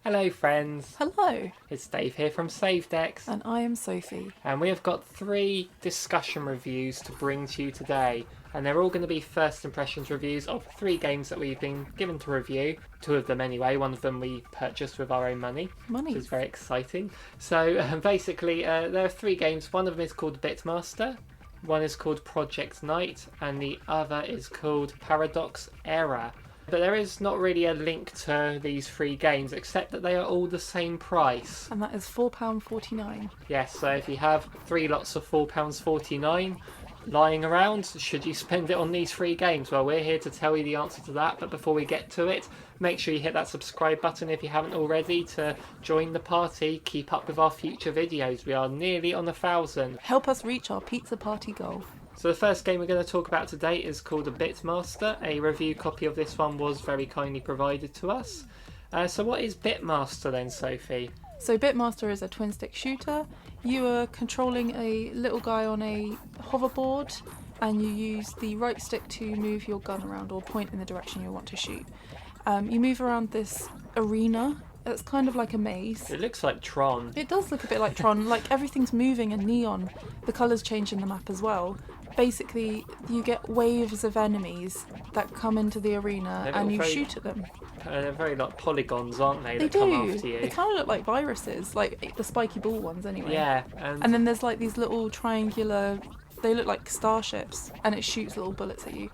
Hello friends, Hello, it's Dave here from SaveDex, and I am Sophie. and we have got 3 discussion reviews to bring to you today, and they're all going to be first impressions reviews of 3 games that we've been given to review, 2 of them anyway, one of them we purchased with our own money, which is very exciting. So basically there are 3 games, one of them is called Bitmaster, one is called Project Night, and the other is called Paradox Era. But there is not really a link to these 3 games, except that they are all the same price. And that is £4.49. Yes, so if you have 3 lots of £4.49 lying around, should you spend it on these 3 games? Well, we're here to tell you the answer to that, but before we get to it, make sure you hit that subscribe button if you haven't already to join the party, keep up with our future videos. We are nearly on 1,000. Help us reach our pizza party goal. So the first game we're going to talk about today is called Bitmaster. A review copy of this one was very kindly provided to us. So what is Bitmaster then, Sophie? So Bitmaster is a twin stick shooter. You are controlling a little guy on a hoverboard, and you use the right stick to move your gun around or point in the direction you want to shoot. You move around this arena. It's kind of like a maze. It looks like Tron. It does look a bit like Tron, like everything's moving and neon. The colours change in the map as well. Basically, you get waves of enemies that come into the arena and you shoot at them. They're very like polygons, aren't they? They that come do. after you. They kind of look like viruses, like the spiky ball ones anyway. Yeah. And then there's like these little triangular, they look like starships, and it shoots little bullets at you.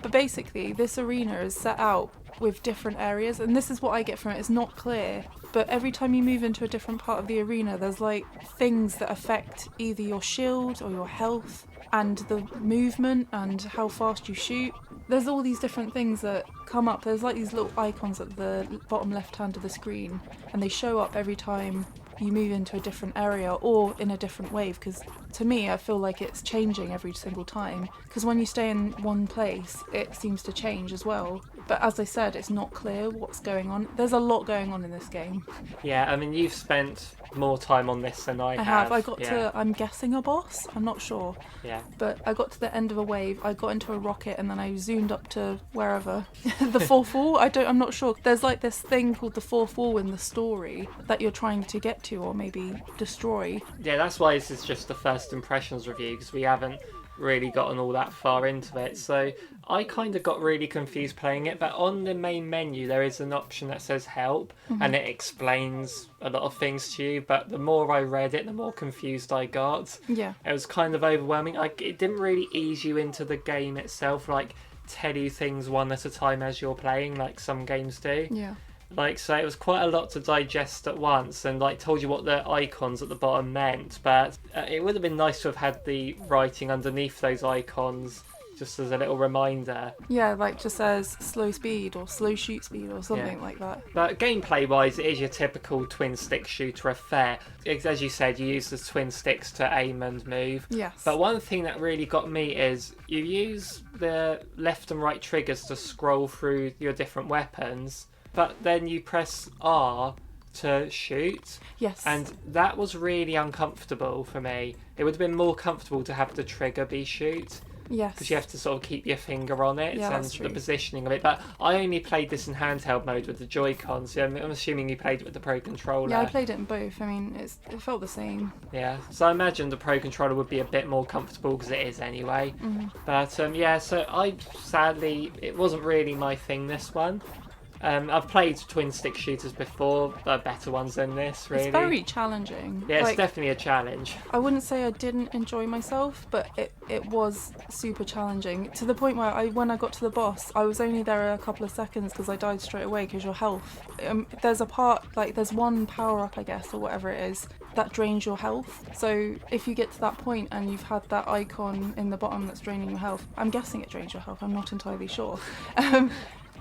But basically, this arena is set out with different areas, and this is what I get from it. It's not clear, but every time you move into a different part of the arena, there's like things that affect either your shield or your health and the movement and how fast you shoot. There's all these different things that come up. There's like these little icons at the bottom left hand of the screen, and they show up every time you move into a different area or in a different wave, because to me I feel like it's changing every single time, because when you stay in one place it seems to change as well, but as I said, it's not clear what's going on. There's a lot going on in this game. Yeah, I mean, you've spent more time on this than I have. I got to, I'm guessing a boss, I'm not sure, Yeah. but I got to the end of a wave, I got into a rocket, and then I zoomed up to wherever. The fourth wall, I'm not sure. There's like this thing called the fourth wall in the story that you're trying to get to or maybe destroy. Yeah, that's why this is just the first impressions review, because we haven't really gotten all that far into it. So I kind of got really confused playing it, but on the main menu there is an option that says help, and it explains a lot of things to you, but the more I read it, the more confused I got. Yeah. It was kind of overwhelming. It didn't really ease you into the game itself, like tell you things one at a time as you're playing, like some games do. Yeah. So it was quite a lot to digest at once, and told you what the icons at the bottom meant, but it would have been nice to have had the writing underneath those icons just as a little reminder. Yeah, like just says slow speed or slow shoot speed or something like that. But gameplay wise, it is your typical twin stick shooter affair. As you said, you use the twin sticks to aim and move. Yes. But one thing that really got me is you use the left and right triggers to scroll through your different weapons, but then you press R to shoot. Yes. And that was really uncomfortable for me. It would have been more comfortable to have the trigger be shoot. Yes. Because you have to sort of keep your finger on it, Yeah, and that's true. the positioning of it. But I only played this in handheld mode with the Joy-Cons. So I'm assuming you played it with the Pro Controller. Yeah, I played it in both. I mean, it felt the same. Yeah, so I imagine the Pro Controller would be a bit more comfortable, because it is anyway. But yeah, so sadly, it wasn't really my thing, this one. I've played twin stick shooters before, better ones than this, really. It's very challenging. Yeah, it's definitely a challenge. I wouldn't say I didn't enjoy myself, but it was super challenging, to the point where when I got to the boss, I was only there a couple of seconds because I died straight away, because your health. There's a part, there's one power up, I guess, or whatever it is, that drains your health. So if you get to that point and you've had that icon in the bottom that's draining your health, I'm guessing it drains your health, I'm not entirely sure.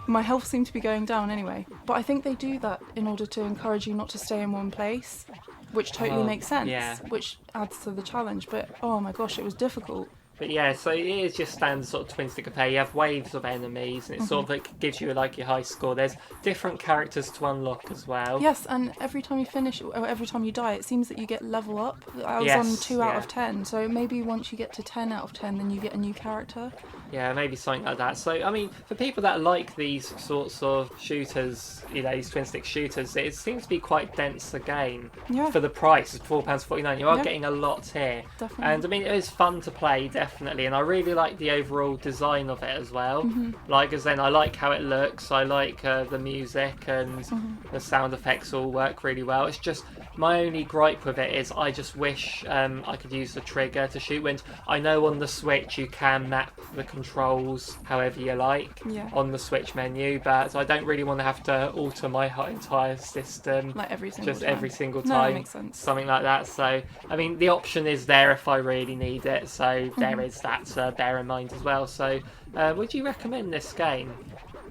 My health seemed to be going down anyway. But I think they do that in order to encourage you not to stay in one place, which totally makes sense, yeah. which adds to the challenge. But oh my gosh, it was difficult. But yeah, so it is just standard sort of twin stick affair. You have waves of enemies, and it sort of like gives you like your high score. There's different characters to unlock as well. Yes, and every time you finish, or every time you die, it seems that you get level up. I was on Yes, 2 out yeah. of 10, so maybe once you get to 10 out of 10, then you get a new character. Yeah, maybe something like that. So, I mean, for people that like these sorts of shooters, these twin stick shooters, it seems to be quite dense a game. Yeah. For the price, it's £4.49. You are Yeah. getting a lot here. Definitely. And, I mean, it is fun to play, definitely. And I really like the overall design of it as well. Like, as then I like how it looks. I like the music and the sound effects all work really well. It's just, my only gripe with it is I just wish I could use the trigger to shoot. When I know on the Switch you can map the controls however you like on the Switch menu, but I don't really want to have to alter my entire system Like every single just time. every single No, time. that makes sense. Something like that. So, I mean, the option is there if I really need it. So there is that to bear in mind as well. So, would you recommend this game?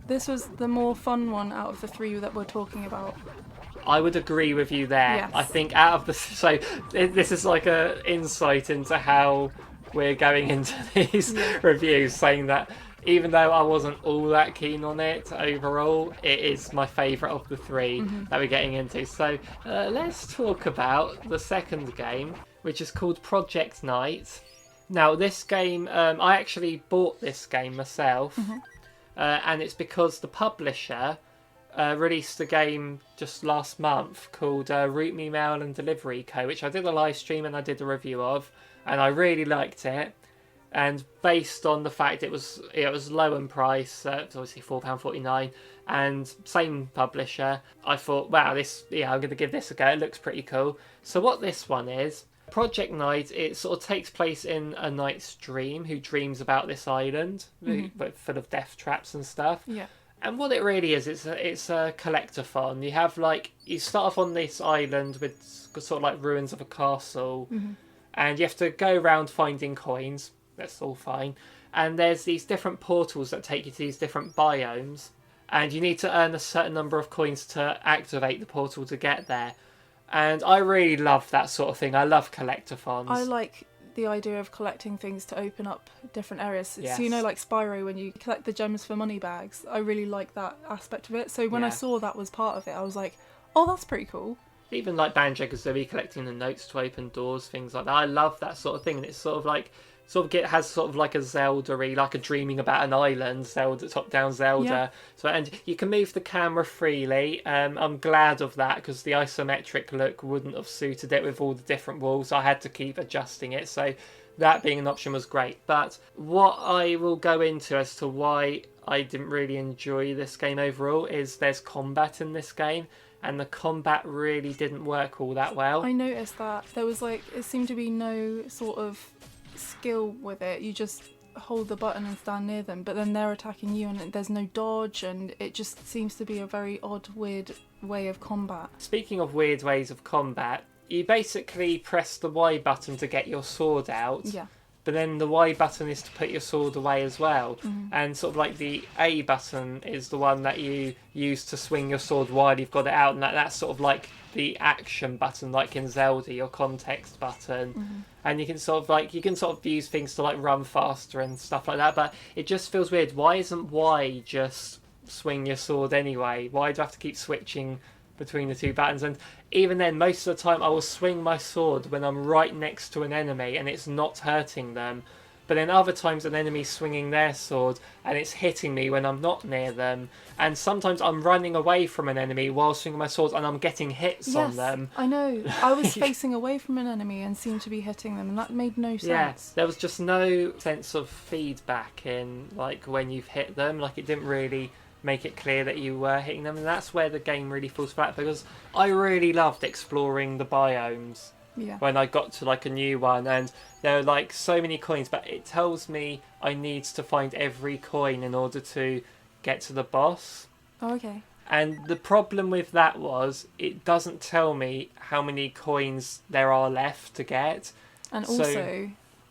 This was the more fun one out of the 3 that we're talking about. I would agree with you there. Yes. I think out of the this is like a insight into how we're going into these reviews, saying that even though I wasn't all that keen on it overall, it is my favourite of the 3 that we're getting into. So let's talk about the second game, which is called Project Night. Now, this game, I actually bought this game myself, and it's because the publisher released a game just last month called Route Me Mail and Delivery Co., which I did a live stream and I did a review of, and I really liked it. And based on the fact it was low in price, it's obviously £4.49, and same publisher, I thought, wow, I'm going to give this a go. It looks pretty cool. So what this one is, Project Night, it sort of takes place in a knight's dream who dreams about this island, full of death traps and stuff. Yeah. And what it really is, it's a collectathon. You start off on this island with sort of like ruins of a castle, and you have to go around finding coins. That's all fine. And there's these different portals that take you to these different biomes, and you need to earn a certain number of coins to activate the portal to get there. And I really love that sort of thing. I love collectathons. I like the idea of collecting things to open up different areas. Yes. So like Spyro, when you collect the gems for money bags, I really like that aspect of it. So when I saw that was part of it, I was like, oh, that's pretty cool. Even like Banjo-Kazooie, collecting the notes to open doors, things like that. I love that sort of thing, and it's it has sort of like a Zelda-y, like a dreaming about an island, Zelda, top-down Zelda. Yeah. So, and you can move the camera freely. I'm glad of that, because the isometric look wouldn't have suited it with all the different walls. I had to keep adjusting it, so that being an option was great. But what I will go into as to why I didn't really enjoy this game overall is there's combat in this game, and the combat really didn't work all that well. I noticed that there was it seemed to be no sort of skill with it. You just hold the button and stand near them, but then they're attacking you and there's no dodge, and it just seems to be a very odd, weird way of combat. Speaking of weird ways of combat, you basically press the Y button to get your sword out. Yeah. But then the Y button is to put your sword away as well. And sort of like the A button is the one that you use to swing your sword while you've got it out, and that's sort of like the action button, like in Zelda, your context button. And you can sort of use things to like run faster and stuff like that, but it just feels weird. Why isn't Y just swing your sword anyway? Why do I have to keep switching between the two buttons? And even then, most of the time I will swing my sword when I'm right next to an enemy and it's not hurting them, but then other times an enemy's swinging their sword and it's hitting me when I'm not near them. And sometimes I'm running away from an enemy while swinging my sword and I'm getting hits on them. I know. I was facing away from an enemy and seemed to be hitting them, and that made no sense. Yeah, there was just no sense of feedback in like when you've hit them. Like, it didn't really make it clear that you were hitting them, and that's where the game really falls flat, because I really loved exploring the biomes when I got to like a new one, and there are like so many coins, but it tells me I need to find every coin in order to get to the boss. Oh, okay. And the problem with that was it doesn't tell me how many coins there are left to get. And also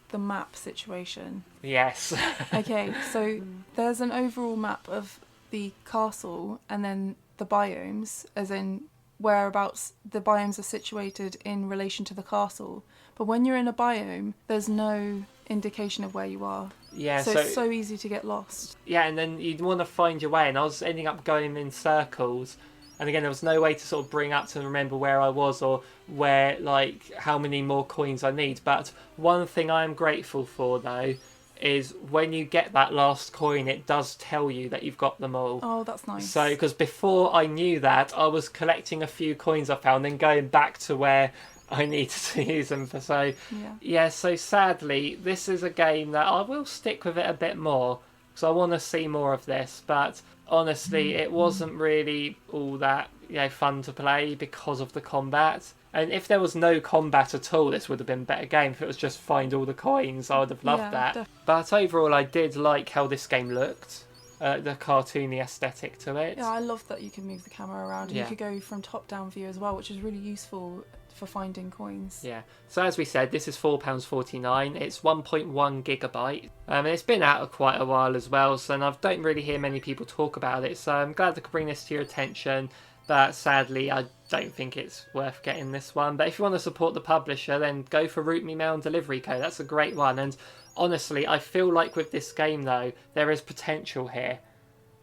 the map situation. Yes. Okay, so there's an overall map of the castle and then the biomes, as in whereabouts the biomes are situated in relation to the castle. But when you're in a biome, there's no indication of where you are. Yeah, So it's so easy to get lost. yeah, and then you'd want to find your way, and I was ending up going in circles. And again, there was no way to sort of bring up to remember where I was or where, like, how many more coins I need. But one thing I am grateful for, though, is when you get that last coin, it does tell you that you've got them all. Oh, that's nice. So, because before I knew that, I was collecting a few coins I found, then going back to where I needed to use them for. So, yeah, so sadly, this is a game that I will stick with it a bit more, because I want to see more of this. But honestly, it wasn't really all that fun to play because of the combat. And if there was no combat at all, this would have been a better game. If it was just find all the coins, I would have loved that. But overall, I did like how this game looked. The cartoony aesthetic to it. Yeah, I love that you can move the camera around and you could go from top-down view as well, which is really useful for finding coins. Yeah. So as we said, this is £4.49. It's 1.1 gigabyte. And it's been out quite a while as well, so I don't really hear many people talk about it. So I'm glad I could bring this to your attention. But sadly, I don't think it's worth getting this one. But if you want to support the publisher, then go for Root Me Mail and Delivery Code. That's a great one. And honestly, I feel like with this game, though, there is potential here.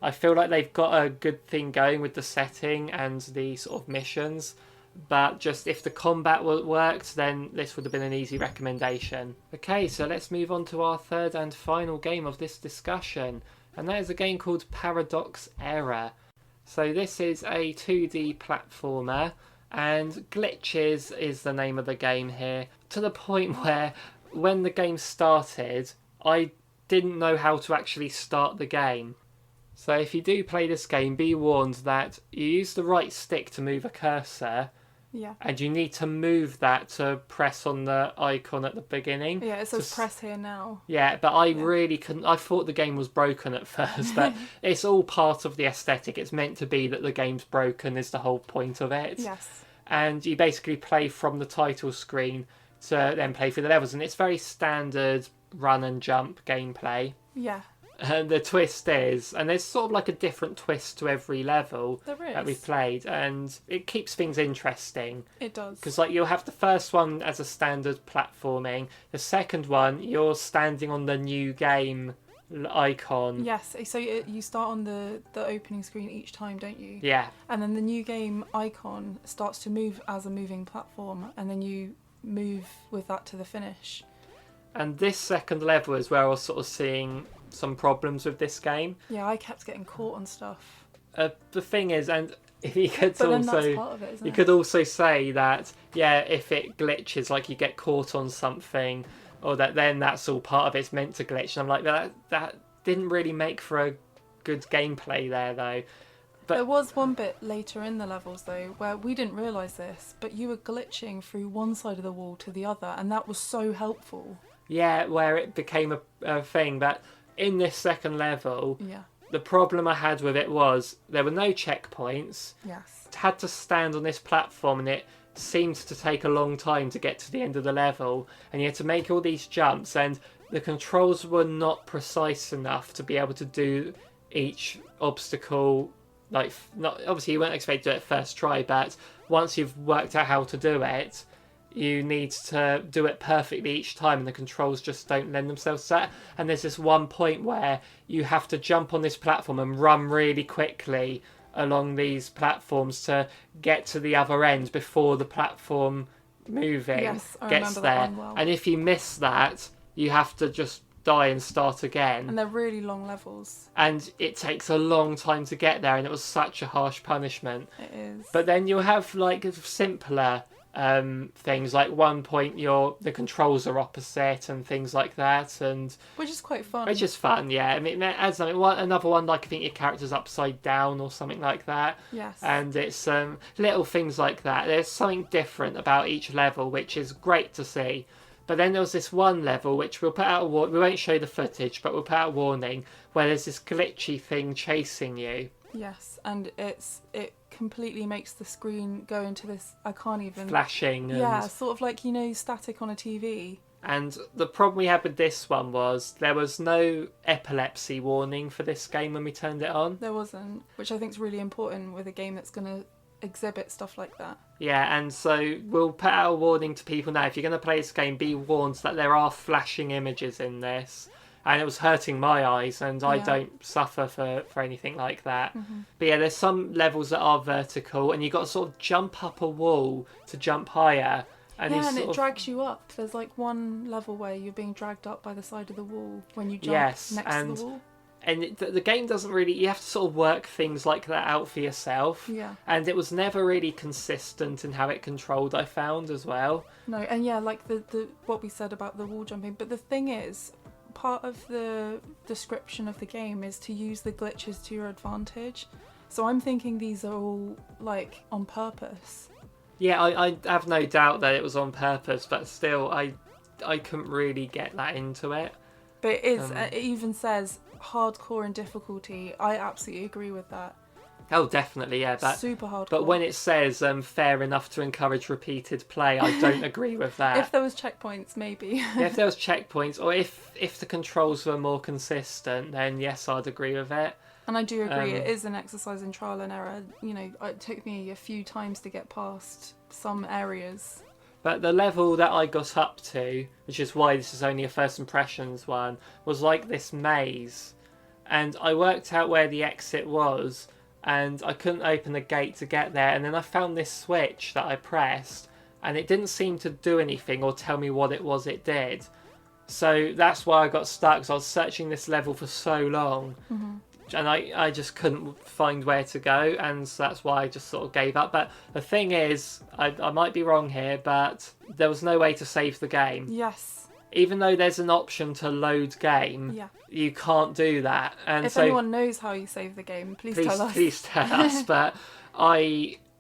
I feel like they've got a good thing going with the setting and the sort of missions. But just if the combat worked, then this would have been an easy recommendation. Okay, so let's move on to our third and final game of this discussion. And that is a game called Paradox Error. So this is a 2D platformer, and Glitches is the name of the game here, to the point where when the game started, I didn't know how to actually start the game. So if you do play this game, be warned that you use the right stick to move a cursor, and you need to move that to press on the icon at the beginning. Yeah, it says press here now. Yeah, but I really couldn't. I thought the game was broken at first, but it's all part of the aesthetic. It's meant to be that the game's broken is the whole point of it. Yes. And you basically play from the title screen to then play through the levels, and it's very standard run and jump gameplay. Yeah. And the twist is, and there's sort of like a different twist to every level that we've played, and it keeps things interesting. It does. Because like you'll have the first one as a standard platforming, the second one you're standing on the new game icon. Yes, so you start on the opening screen each time, don't you? Yeah. And then the new game icon starts to move as a moving platform, and then you move with that to the finish. And this second level is where I was sort of seeing some problems with this game. Yeah, I kept getting caught on stuff. The thing is, and you could but also then that's part of it, isn't you it? could also say that if it glitches, like you get caught on something, or then that's all part of it. It's meant to glitch. And I'm like that didn't really make for a good gameplay there though. But there was one bit later in the levels though where we didn't realise this, but you were glitching through one side of the wall to the other, and that was so helpful. Yeah, where it became a thing. But in this second level, the problem I had with it was there were no checkpoints. Yes. I had to stand on this platform, and it seemed to take a long time to get to the end of the level, and you had to make all these jumps, and the controls were not precise enough to be able to do each obstacle. Like, not obviously you weren't expected to do it first try, but once you've worked out how to do it, you need to do it perfectly each time, and the controls just don't lend themselves to that. And there's this one point where you have to jump on this platform and run really quickly along these platforms to get to the other end before the platform moving gets there. Well. And if you miss that, you have to just die and start again. And they're really long levels. And it takes a long time to get there, and it was such a harsh punishment. It is. But then you'll have like simpler things, like one point the controls are opposite and things like that, and which is quite fun. Which is fun, yeah. I mean, it adds something. Another one, like I think your character's upside down or something like that. Yes. And it's little things like that. There's something different about each level, which is great to see. But then there was this one level which we'll put out we won't show the footage, but we'll put out a warning, where there's this glitchy thing chasing you. Yes, and it completely makes the screen go into this, I can't even... flashing. Yeah, sort of like, static on a TV. And the problem we had with this one was there was no epilepsy warning for this game when we turned it on. There wasn't, which I think is really important with a game that's going to exhibit stuff like that. Yeah, and so we'll put out a warning to people now. If you're going to play this game, be warned that there are flashing images in this. And it was hurting my eyes, and I Yeah. don't suffer for anything like that. But yeah, there's some levels that are vertical, and you've got to sort of jump up a wall to jump higher. And you Yeah, and sort it of, drags you up. There's like one level where you're being dragged up by the side of the wall when you jump Yes, next to and the wall. the game doesn't really, you have to sort of work things like that out for yourself. Yeah. And it was never really consistent in how it controlled, I found, as well. No, and yeah, like the what we said about the wall jumping. But the thing is, part of the description of the game is to use the glitches to your advantage. So I'm thinking these are all like on purpose. Yeah, I have no doubt that it was on purpose, but still, I couldn't really get that into it. But it is. It even says hardcore and difficulty. I absolutely agree with that. Oh, definitely, yeah. Super hardcore. But when it says fair enough to encourage repeated play, I don't agree with that. if there was checkpoints, maybe. Yeah, if there was checkpoints, or if the controls were more consistent, then yes, I'd agree with it. And I do agree, it is an exercise in trial and error. You know, it took me a few times to get past some areas. But the level that I got up to, which is why this is only a first impressions one, was like this maze. And I worked out where the exit was, and I couldn't open the gate to get there. And then I found this switch that I pressed, and it didn't seem to do anything or tell me what it was it did. So that's why I got stuck, because I was searching this level for so long. And I just couldn't find where to go, and so that's why I just sort of gave up. But the thing is, I might be wrong here, but there was no way to save the game. Yes. Even though there's an option to load game, Yeah. you can't do that. And If so anyone knows how you save the game, please tell us. please tell us. But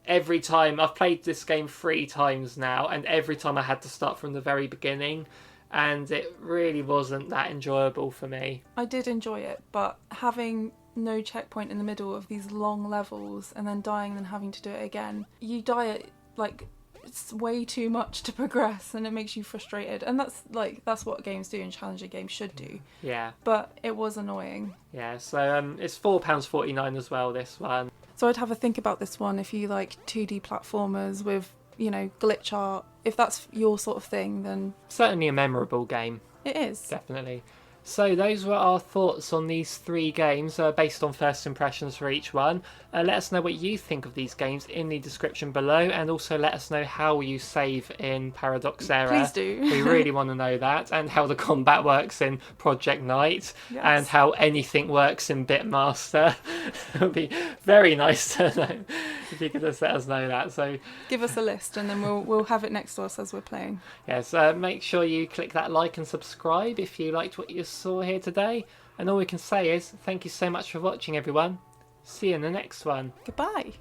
every time I've played this game 3 times now, and every time I had to start from the very beginning, and it really wasn't that enjoyable for me. I did enjoy it, but having no checkpoint in the middle of these long levels and then dying and then having to do it again, you die at like it's way too much to progress, and it makes you frustrated. And that's what games do and challenger games should do. Yeah. But it was annoying. Yeah, so it's £4.49 as well, this one. So I'd have a think about this one if you like 2D platformers with, you know, glitch art. If that's your sort of thing, then Certainly a memorable game, it is. definitely. So those were our thoughts on these 3 games based on first impressions for each one. Let us know what you think of these games in the description below, and also let us know how you save in Paradox Era. Please do. We really want to know that, and how the combat works in Project Knight, Yes. and how anything works in Bitmaster. It would be very nice to know if you could just let us know that. So Give us a list and then we'll have it next to us as we're playing. yes, make sure you click that like and subscribe if you liked what you saw here today. And all we can say is thank you so much for watching, everyone. See you in the next one. Goodbye.